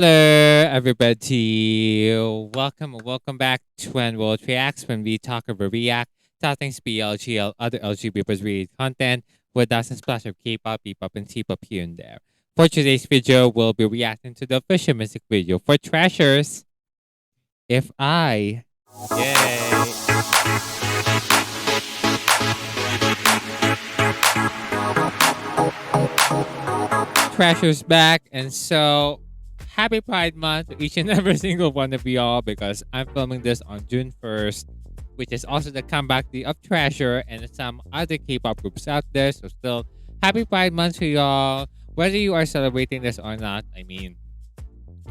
Hello, everybody. Welcome back to When World Reacts, when we talk about React, things BLGL, other LGBT related content with us a splash of K-pop, E-pop, and T-pop here and there. For today's video, we'll be reacting to the official music video for Treasures. If I, yay! Treasures back, and so happy Pride Month to each and every single one of y'all because I'm filming this on June 1st, which is also the comeback day of Treasure and some other K-pop groups out there. So still happy Pride Month to y'all. Whether you are celebrating this or not, I mean,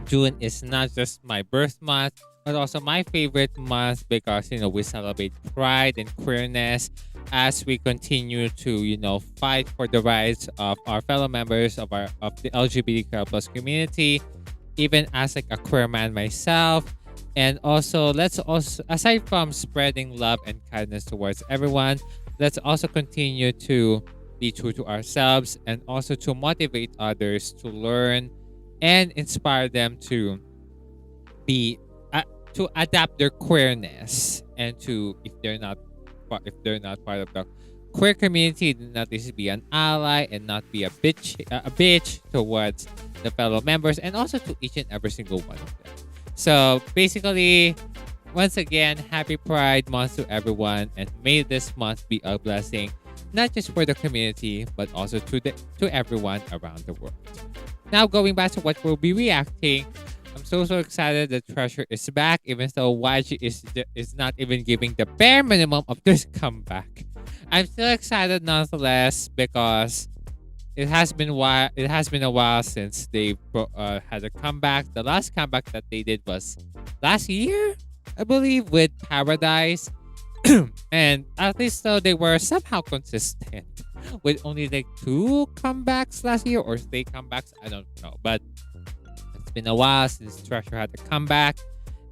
June is not just my birth month, but also my favorite month because we celebrate pride and queerness as we continue to fight for the rights of our fellow members of the LGBTQ plus community, even as like a queer man myself. And also, let's also, aside from spreading love and kindness towards everyone, let's also continue to be true to ourselves and also to motivate others to learn and inspire them to be to adapt their queerness, and to, if they're not part of the queer community, then at least be an ally and not be a bitch towards the fellow members, and also to each and every single one of them. So basically, once again, happy Pride Month to everyone, and may this month be a blessing, not just for the community, but also to everyone around the world. Now, going back to what we'll be reacting, I'm so excited that Treasure is back, even though YG is not even giving the bare minimum of this comeback. I'm still excited nonetheless because it has been a while since they had a comeback. The last comeback that they did was last year, I believe, with Paradise. And at least though they were somehow consistent with only like 2 comebacks last year, or 3 comebacks, I don't know, but it's been a while since Treasure had a comeback,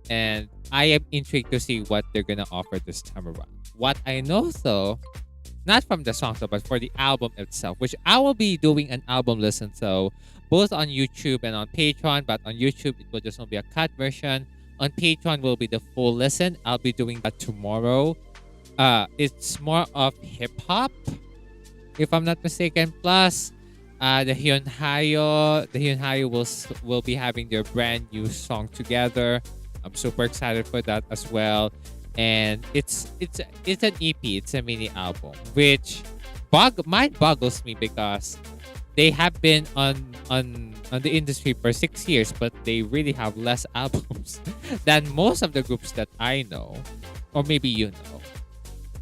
and I am intrigued to see what they're gonna offer this time around. What I know though, not from the songs though, but for the album itself, which I will be doing an album listen, so both on YouTube and on Patreon. But on YouTube it will just be a cut version. On Patreon will be the full listen. I'll be doing that tomorrow. It's more of hip hop, if I'm not mistaken. Plus, the Hyunhayo will be having their brand new song together. I'm super excited for that as well. And it's an EP. It's a mini album, which mind boggles me because they have been on the industry for 6 years, but they really have less albums than most of the groups that I know, or maybe you know.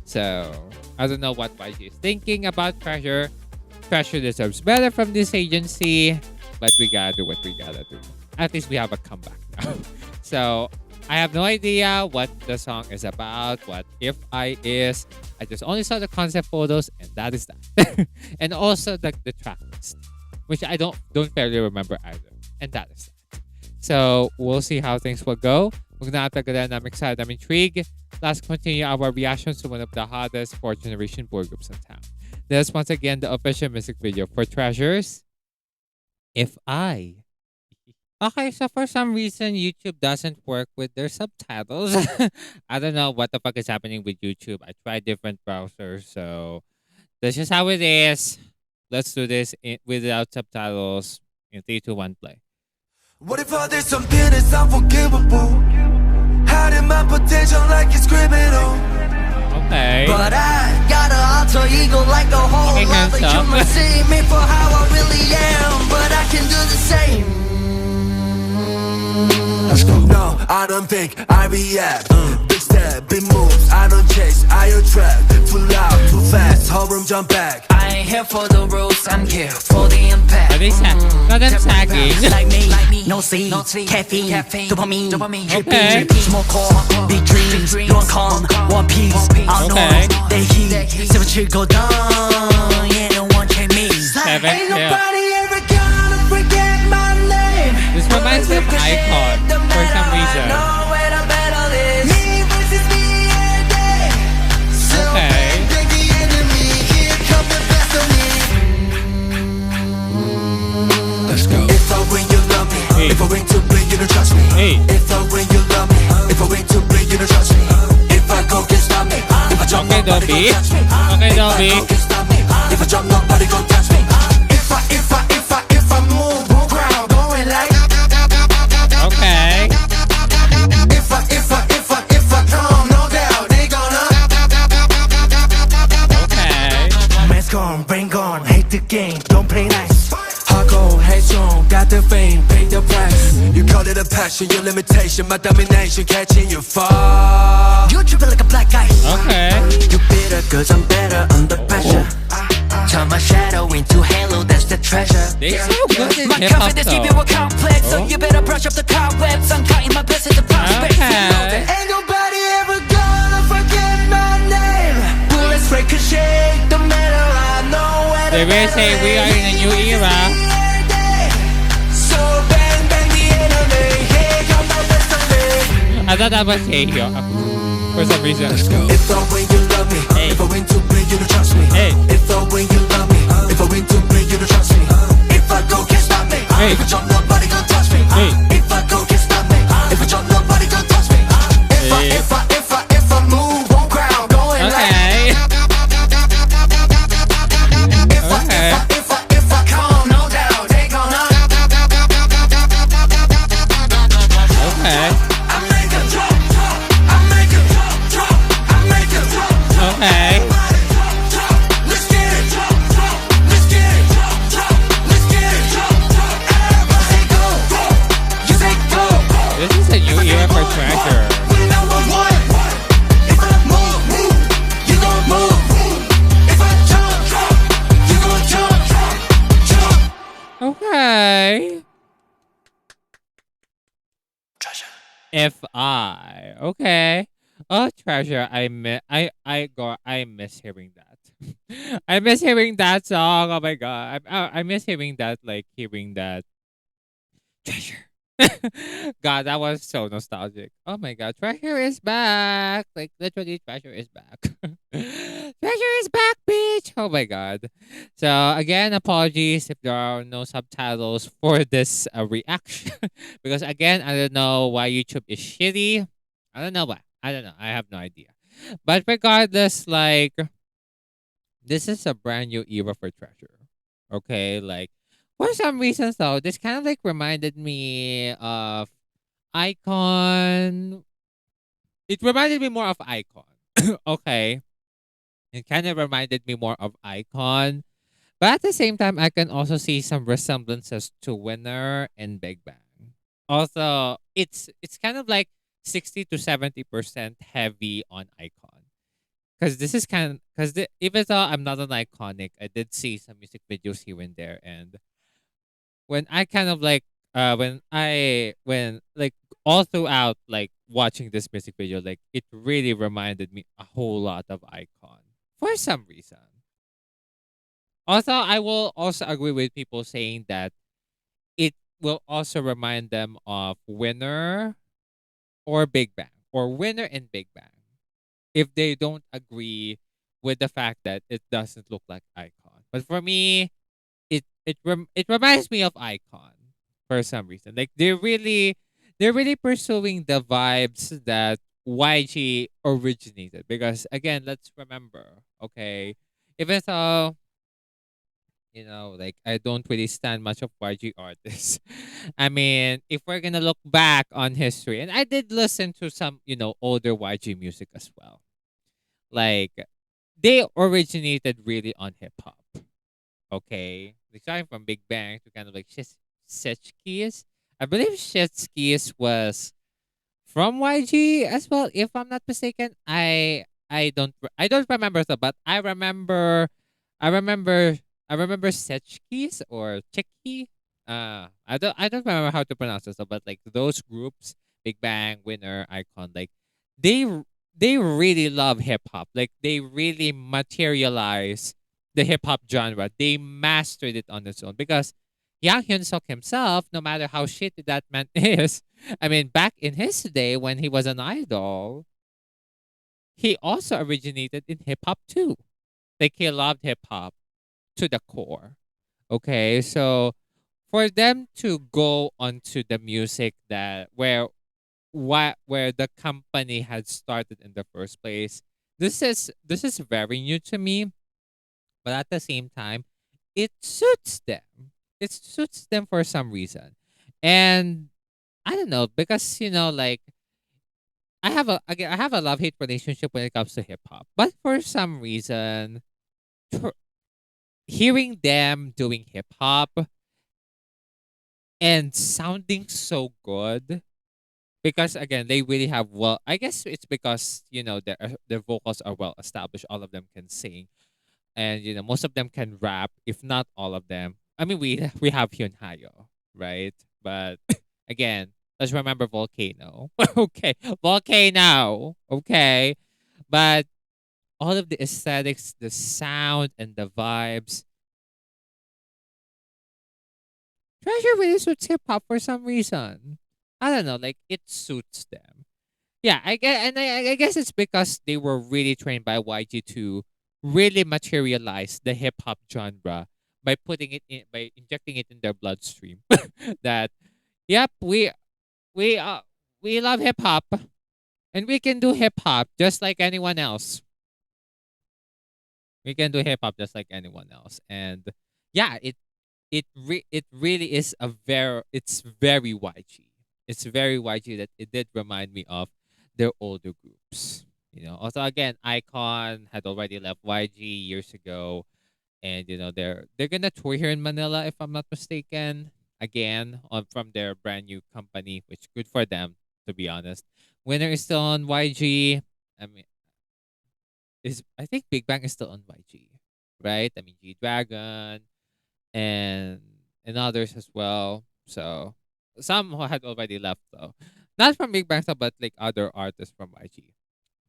So I don't know what YG is thinking about Treasure. Treasure deserves better from this agency, but we gotta do what we gotta do. At least we have a comeback now. So I have no idea what the song is about, what If I is. I just only saw the concept photos, and that is that. And also the track list, which I don't fairly remember either. And that is that. So we'll see how things will go. I'm excited, I'm intrigued. Let's continue our reactions to one of the hottest 4th generation boy groups in town. This once again the official music video for Treasures, If I. Okay, so for some reason YouTube doesn't work with their subtitles. I don't know what the fuck is happening with YouTube. I tried different browsers, so that's just how it is. Let's do this without subtitles. In 3, 2, 1, play. What if all there's something that's unforgivable? Hiding my potential like it's criminal. Okay. But I got an alter ego like a whole other human. See me for how I really am, but I can do the same. Let's go. No, I don't think I react. Big step, big moves. I don't chase, I attract. Too loud, too fast. Whole room jump back. I ain't here for the rules, I'm here for the impact. Are they not them tagging? Like me, no sleep, caffeine, dopamine, Okay. smoke core, big dreams, you want calm, one piece. I know they heat, 7 go down, yeah, no one can me. Ain't nobody ever gonna forget my name. This reminds me of Icon for some reason. Me versus me every day. So Okay. thank the enemy. Here come the best of me. Let's go. If I win, you love me. If I win to win, you don't trust me. Hey. If I win, you love me. If I win to win, you don't trust me. If I go, can't stop me. If I jump, Okay, nobody Dobby. gon' touch me. Okay, If I Dobby. go, can't stop me. If I jump, nobody gon' touch me. If I move ground, going like. Okay. If I come, no doubt, they gonna. Okay. Mask on, brain gone, hate the game, don't play nice. Hardcore, headstrong, got the fame, pay the price. You call it a passion, your limitation, my domination, catching you fall. You tripping like a black guy. Okay. You bitter cause I'm better under pressure. Turn my shadow into halo, that's the treasure. They so good in My hip hop confidence give you though. a complex, so Oh. you better brush up the cobwebs. I'm cutting my best at the prospects. You know Okay. that. Ain't nobody ever gonna forget my name. Bullets ricochet, no matter I know where They will say we are in a new era. So bang bang the enemy. Here come the best of me. I thought that was Taehyung for some reason. If I win, you love me. Hey. If I win to win, you don't trust me. Hey. If I win, you love me. If I win to win, you don't trust me. If I go, can't stop me. Hey. If I jump, nobody gon' touch me. Hey. If I go, can't stop me. If I jump, nobody gon' touch me. Hey. If I move on ground, going like. Okay. Okay. If I come, no doubt, they gonna. Okay. I make a drop, drop. I make a drop, drop. I make a drop, drop. Okay. Let's get it, drop, drop. Let's get it, drop, drop. Let's get it, drop, drop. Everybody say go, go. You say go. This is a new era for Treasure. We number one. If I move, you gon' move. If I jump, you gon' jump, jump. Okay. Treasure. If I okay. Oh, Treasure, I miss hearing that. I miss hearing that song. Oh my god, I miss hearing that, like hearing that Treasure. God, that was so nostalgic. Oh my god, Treasure is back. Like literally, Treasure is back. Treasure is back, bitch. Oh my god. So again, apologies if there are no subtitles for this reaction, because again, I don't know why YouTube is shitty. I don't know why. I don't know. I have no idea. But regardless, like this is a brand new era for Treasure. Okay, like for some reasons though, this kind of like reminded me of Icon. It reminded me more of Icon. Okay. It kind of reminded me more of Icon. But at the same time, I can also see some resemblances to Winner and Big Bang. Also, it's kind of like 60 to 70% heavy on Icon. Because this is kind of because even though I'm not an iconic, I did see some music videos here and there, and when I kind of like when like all throughout like watching this music video, like it really reminded me a whole lot of Icon for some reason. Also, I will also agree with people saying that it will also remind them of Winner or Big Bang or Winner and Big Bang if they don't agree with the fact that it doesn't look like Icon. But for me, it reminds me of Icon for some reason. Like they're really pursuing the vibes that YG originated. Because again, let's remember, okay, even though like I don't really stand much of YG artists. I mean, if we're gonna look back on history, and I did listen to some, older YG music as well. Like they originated really on hip hop. Okay, like starting from Big Bang to kind of like Shitskis. I believe Shitskis was from YG as well, if I'm not mistaken. I don't remember so, but I remember I remember Setchkis or Chiki. I don't remember how to pronounce it, so, but like those groups, Big Bang, Winner, Icon, like they really love hip hop. Like they really materialize the hip hop genre. They mastered it on its own because Yang Hyun Suk himself, no matter how shitty that man is, I mean, back in his day when he was an idol, he also originated in hip hop too. Like he loved hip hop to the core. Okay, so for them to go onto the music that where the company had started in the first place, this is very new to me, but at the same time, it suits them. It suits them for some reason. And I don't know, because like I have a love hate relationship when it comes to hip hop. But for some reason, tr- hearing them doing hip hop and sounding so good, because again they really have, well, I guess it's because their vocals are well established, all of them can sing, and most of them can rap, if not all of them. I mean, we have Hyun Hayo, right? But again, let's remember Volcano. Okay, Volcano. Okay, but all of the aesthetics, the sound, and the vibes, Treasure really suits hip hop for some reason. I don't know, like it suits them. Yeah, I guess, and I guess it's because they were really trained by YG to really materialize the hip hop genre by putting it in, by injecting it in their bloodstream. That, yep, we we love hip hop, and we can do hip hop just like anyone else. We can do hip hop just like anyone else, and yeah, it really is it's very YG. It's very YG that it did remind me of their older groups. Also again, Icon had already left YG years ago, and they're gonna tour here in Manila if I'm not mistaken. Again, on from their brand new company, which good for them, to be honest. Winner is still on YG. I mean, is I think Big Bang is still on YG, right? I mean, G Dragon and others as well. So some who had already left though, not from Big Bang Style, but like other artists from YG.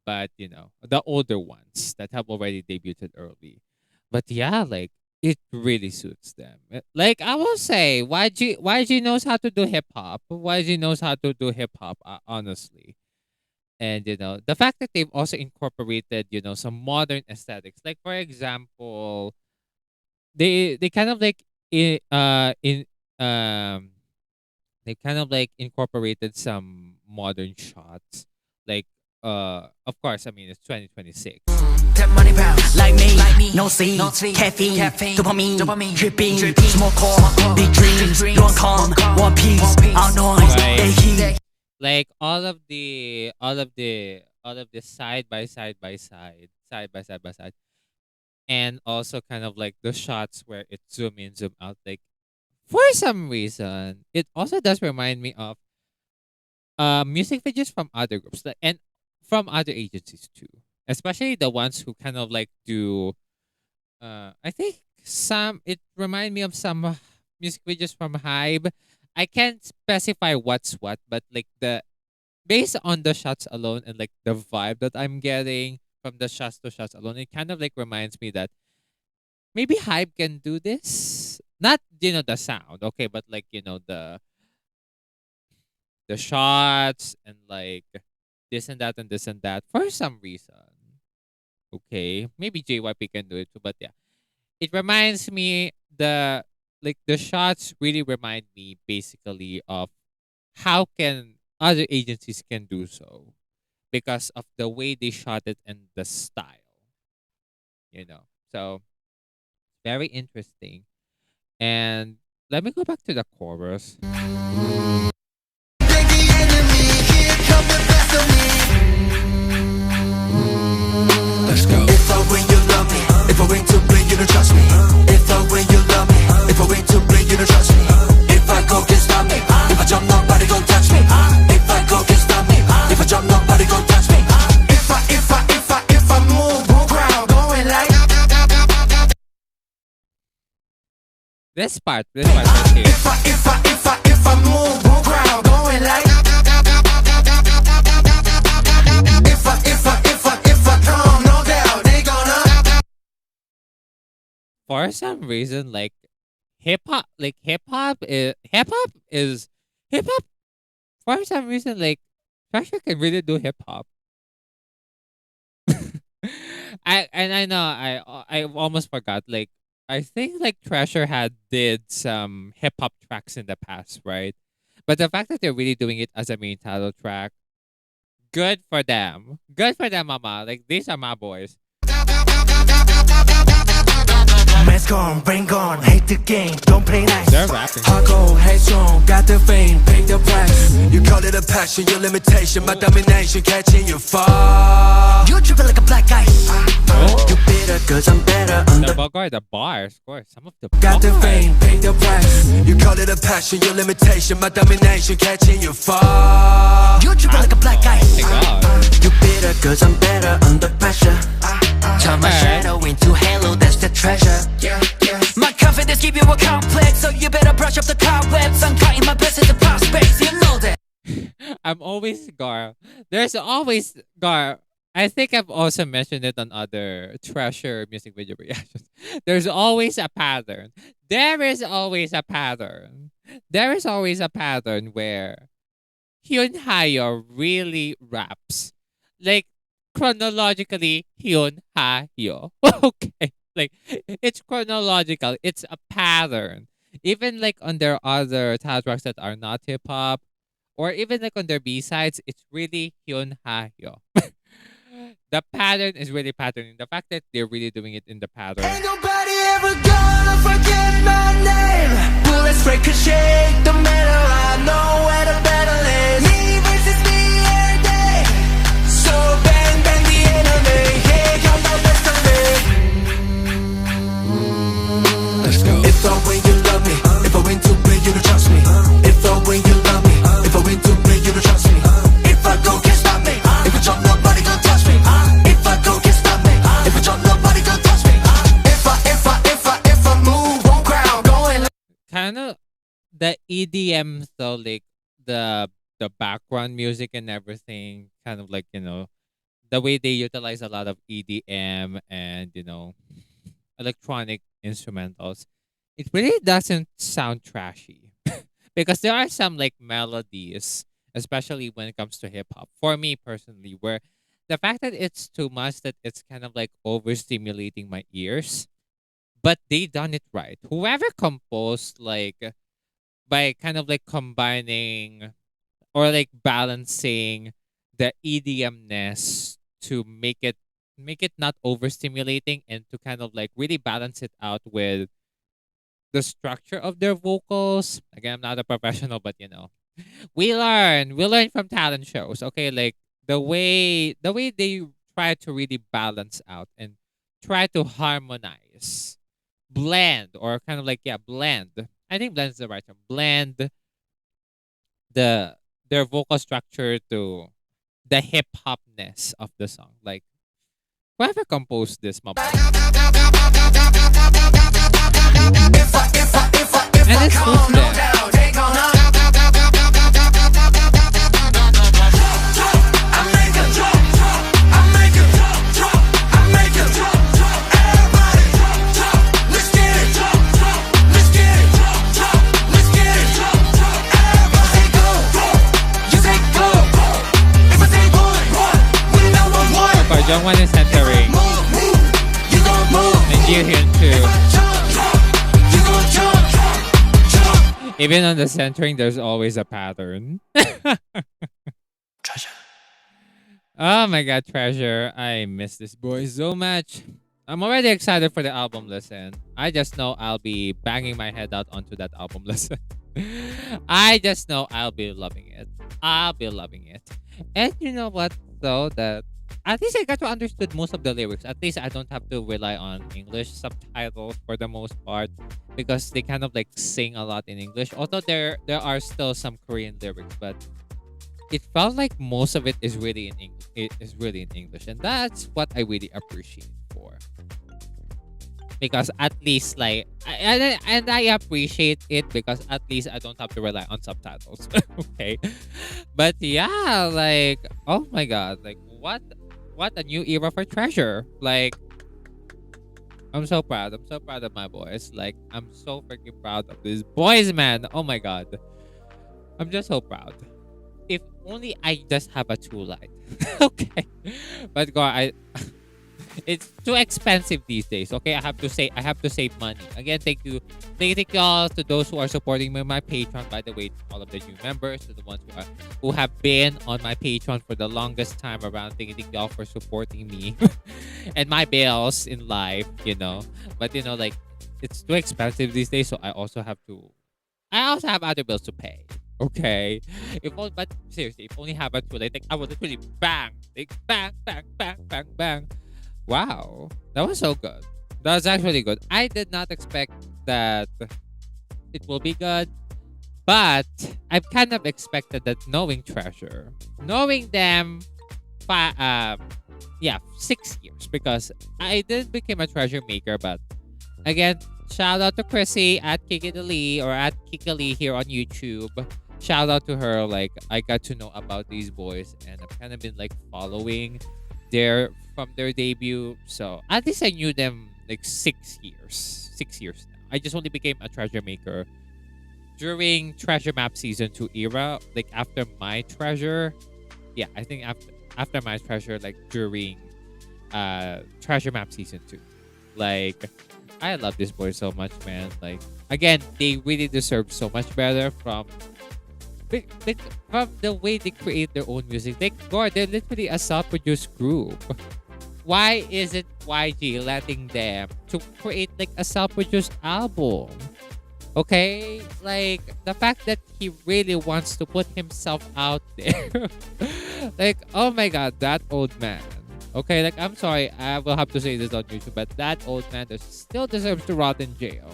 But the older ones that have already debuted early. But yeah, like it really suits them. Like I will say, YG knows how to do hip hop. YG knows how to do hip hop, honestly. And the fact that they've also incorporated some modern aesthetics, like for example, they kind of like in um they kind of like incorporated some modern shots, like of course, I mean, it's 2026. That money bounce like me, no sleep, caffeine, dopamine, dripping, smoke core, big dreams, don't calm, one piece, our noise, Right. they heat. Like all of the side by side, and also kind of like the shots where it zoom in, zoom out, like for some reason it also does remind me of music videos from other groups, like, and from other agencies too, especially the ones who kind of like do I think some it remind me of some music videos from Hybe. I can't specify what's what, but like the based on the shots alone and like the vibe that I'm getting from the shots to shots alone, it kind of like reminds me that maybe Hype can do this. Not the sound, okay, but like the shots and like this and that and this and that for some reason. Okay, maybe JYP can do it too, but yeah, it reminds me the shots really remind me basically of how can other agencies can do so because of the way they shot it and the style, So very interesting. And let me go back to the chorus. Let's go. If I win, you love me. If I win to play, you don't trust me. If I win, you love me. If I win to play, you don't trust me. If I go, can't stop me. If I jump, nobody gon' touch me. If I go, can't stop me. If I jump, nobody gon' touch me. If I move, crowd going like. This part right here. If I move, crowd going like. If I come, no doubt they gonna. For some reason, like hip hop. For some reason, like Treasure can really do hip hop. I know I almost forgot, like I think like Treasure had did some hip hop tracks in the past, right? But the fact that they're really doing it as a main title track, good for them. Good for them, mama. Like these are my boys. Mask on, brain gone, hate the game, don't play nice. They're rapping. Hardcore, headstrong, got the fame, pay the price. You call it a passion, your limitation, my domination, catching you fall. You tripping like a black guy. Oh. You bitter, cause I'm better The under. Bogart, the bars, of course. Some of the Got the bars. fame, pay the price. You call it a passion, your limitation, my domination, catching you fall. You tripping like a black guy. Oh my god. You bitter, cause I'm better under pressure. Turn my Okay. shadow into halo, that's the treasure. My confidence give you a complex, so you better brush up the cobwebs. I'm cutting my best at the prospects, you know that. I'm always Gar. There's always Gar. I think I've also mentioned it on other Treasure music video reactions. There's always a pattern. There is always a pattern. There is always a pattern where Hyun Hayo really raps. Like chronologically Hyun Hayo. Okay. Like it's chronological. It's a pattern. Even like on their other title tracks that are not hip hop, or even like on their B sides, it's really Hyun Hayo. The pattern is really patterning. The fact that they're really doing it in the pattern. Ain't nobody ever gonna forget my name. Bullets ricochet, no matter I know where the battle is. Me versus me every day. So bang bang the enemy. Here come the rest of me. Let's go. If I win, you love me. If I win too big, you don't trust me. If I win, you love me. If I win too big, you don't trust me. If I go, can't stop me. If I jump, nobody gonna touch me. If I go, can't stop me. If I jump, nobody gonna touch me. If I move, won't crowd going. Kind of the EDM though, like the background music and everything, kind of like, the way they utilize a lot of EDM and electronic instrumentals, it really doesn't sound trashy. Because there are some like melodies, especially when it comes to hip hop, for me personally, where the fact that it's too much that it's kind of like overstimulating my ears, but they done it right. Whoever composed like by kind of like combining or like balancing the EDMness to make it not overstimulating and to kind of like really balance it out with the structure of their vocals. Again, I'm not a professional, but we learn from talent shows. Okay, like the way they try to really balance out and try to harmonize, blend, or kind of like, yeah, blend. I think blend is the right term. Blend their vocal structure to the hip hopness of the song. Like whoever composed this, my boy. And it's cool to them. Jungwon is entering. And Jihyun too. Even on the centering, there's always a pattern. Treasure. Oh my god, Treasure. I miss this boy so much. I'm already excited for the album listen. I just know I'll be banging my head out onto that album listen. I just know I'll be loving it. I'll be loving it. And you know what though? That at least I got to understood most of the lyrics. At least I don't have to rely on English subtitles for the most part, because they kind of like sing a lot in English. Although there are still some Korean lyrics, but it felt like most of it is really in English. It is really in English, and that's what I really appreciate for. Because at least like and I appreciate it because at least I don't have to rely on subtitles. Okay, but yeah, like oh my god, like what a new era for Treasure. Like I'm so proud. I'm so proud of my boys. Like I'm so freaking proud of these boys, man. Oh my god, I'm just so proud. If only I just have a true light. Okay, but God, It's too expensive these days. Okay, I have to save money. Again, thank you all to those who are supporting me on my Patreon. By the way, to all of the new members, to the ones who have been on my Patreon for the longest time around. Thank you all for supporting me and my bills in life. But like it's too expensive these days, so I also have other bills to pay. Okay. But seriously, if only happened to like I would literally bang, like bang, bang, bang, bang, bang. Wow, that was so good. That was actually good. I did not expect that it will be good, but I've kind of expected that knowing Treasure, knowing them, yeah, 6 years because I didn't become a treasure maker, but again, shout out to Chrissy at Kikidali or at Kikali here on YouTube. Shout out to her. Like I got to know about these boys and I've kind of been like following from their debut. So at least I knew them like 6 years. 6 years now. I just only became a treasure maker during Treasure Map Season 2 era. Like after my treasure. Yeah, I think after my treasure, like during Treasure Map Season 2. Like I love this boy so much, man. Like again, they really deserve so much better from the way they create their own music. They're literally a self-produced group. Why isn't YG letting them to create like a self-produced album? Okay, like the fact that he really wants to put himself out there. Like, oh my god, that old man. Okay, like I'm sorry, I will have to say this on YouTube, but that old man still deserves to rot in jail.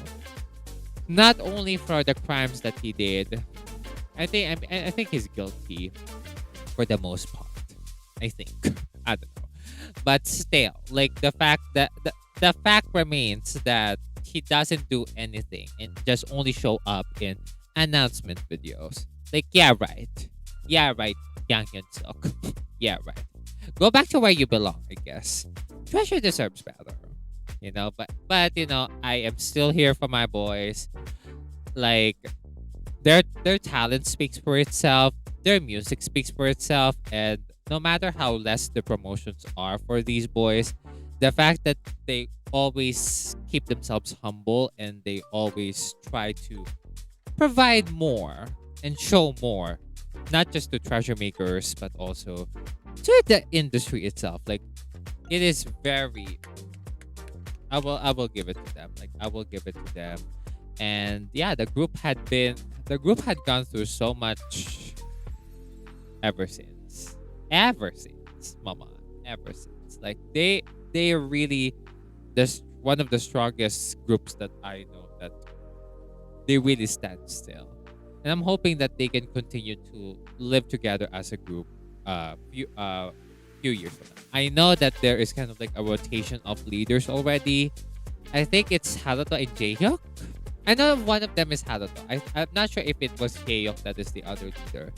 Not only for the crimes that he did. I think he's guilty for the most part. I think. I don't know. But still, like the fact remains that he doesn't do anything and just only show up in announcement videos. Like, yeah, right. Yeah, right, Yang Hyun Suk. Yeah, right. Go back to where you belong, I guess. Treasure deserves better. But I am still here for my boys. Like their talent speaks for itself, their music speaks for itself, and no matter how less the promotions are for these boys, the fact that they always keep themselves humble and they always try to provide more and show more, not just to treasure makers but also to the industry itself. Like it is very I will give it to them. Like I will give it to them. And yeah, the group had gone through so much ever since. Mama. Ever since. Like they are really one of the strongest groups that I know that they really stand still. And I'm hoping that they can continue to live together as a group few years from now. I know that there is kind of like a rotation of leaders already. I think it's Haruto and Jaehyuk. I know one of them is Haruto. I'm not sure if it was Jaehyuk that is the other leader.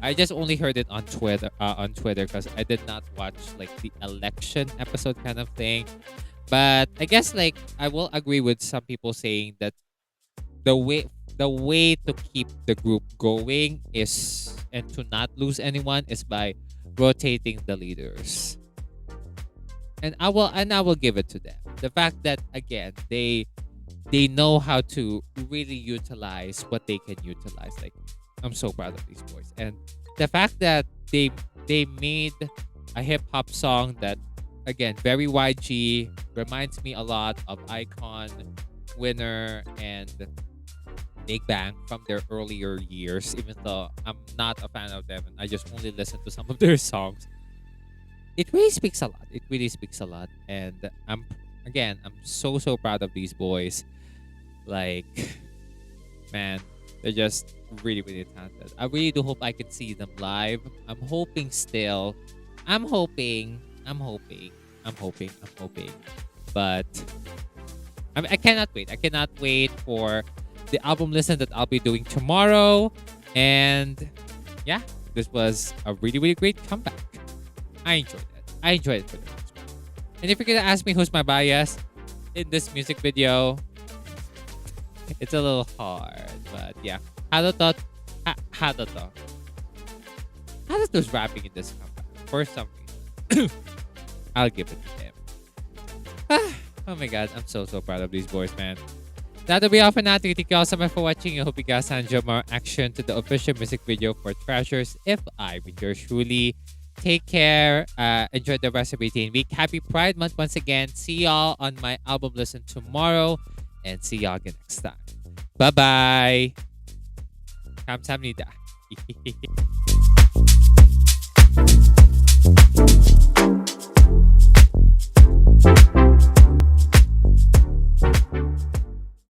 I just only heard it on Twitter because I did not watch like the election episode kind of thing. But I guess like I will agree with some people saying that the way to keep the group going is and to not lose anyone is by rotating the leaders. And I will give it to them. The fact that again they know how to really utilize what they can utilize. Like I'm so proud of these boys. And the fact that they made a hip hop song that again very YG, reminds me a lot of Icon, Winner, and Big Bang from their earlier years, even though I'm not a fan of them and I just only listen to some of their songs. It really speaks a lot. It really speaks a lot. And I'm so proud of these boys. Like, man, they're just really, really talented. I really do hope I can see them live. I'm hoping still. I'm hoping. But I cannot wait. I cannot wait for the album listen that I'll be doing tomorrow. And yeah, this was a really, really great comeback. I enjoyed it for the most part. And if you're gonna ask me who's my bias in this music video, it's a little hard, but yeah. Haruto's rapping in this comeback for some reason. I'll give it to him. Oh my god, I'm so proud of these boys, man. That'll be all for now. Thank you all so much for watching. I hope you guys enjoyed more action to the official music video for Treasures If I with yours truly. Take care. Enjoy the rest of your 18 week. Happy Pride Month once again. See y'all on my album listen tomorrow. And see y'all again next time. Bye-bye. 감사합니다.